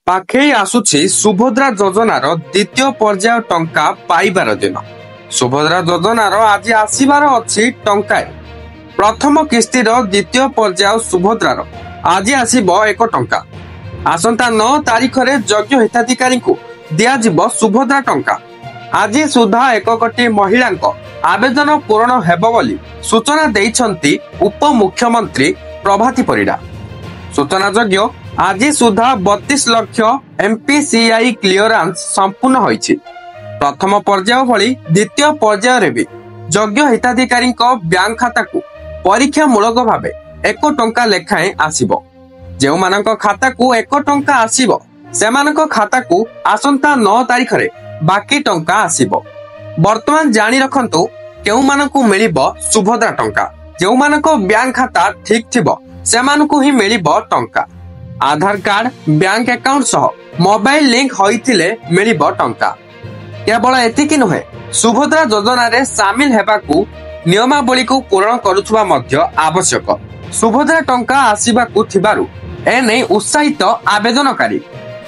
पाखे आसुछि सुभद्रा योजनार द्वितीय पर्याय टंका पाइबार दिन। सुभद्रा योजनार आज आसीबार अछि टंकाए। प्रथम किस्तीर द्वितीय पर्याय सुभद्रार आज आसीबो 1 टंका। आसंता 9 तारिख रे योग्य हिताधिकारी को दियाजिबो सुभद्रा टंका। आज सुधा 1 कोटी महिलांको आवेदन पूरण हेबो बोली सूचना दैछंती उप मुख्यमंत्री प्रभाती परिडा। सूचनायोग्य आज सुधा 32 लाख एमपीसीआई क्लियरेंस संपूर्ण होईछि। प्रथम पर्याय भली द्वितीय पर्याय रे भी योग्य हिताधिकारी बैंक खाता को परीक्षामूलक भावे 1 टंका लेखाएं आसीबो। जेउ मानक खाता को 1 टंका आसीबो सेमानक खाता को आसंता 9 तारिख रे बाकी टंका आसीबो। वर्तमान जानी रखंतु केउ मानकु मिलिबो सुभद्रा टंका। जेउ मानक बैंक खाता ठीक थिबो सेमानकु ही मिलिबो टंका। आधार कार्ड बैंक अकाउंट सह मोबाइल लिंक होइथिले मिलिबो टंका। केवल एतिकी नुहे सुभद्रा योजना रे शामिल हेबाकू नियमावली को पूर्ण करुथुवा मध्य आवश्यक। सुभद्रा टंका आसीबाकू थिबारु एने उत्साहित आवेदनकारी।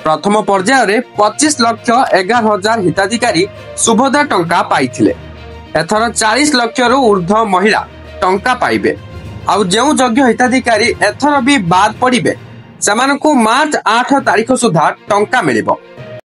प्रथम पर्याय रे 25 लाख 11,000 हिताधिकारी सुभद्रा टंका पाइथिले। एथर 40 लाख रु ऊर्ध्व महिला टंका पाइबे। आउ जेउ योग्य हिताधिकारी एथर भी बाद पड़िबे सेमानकु मार्च 8 तारिख सुधा टंका मिलिबो।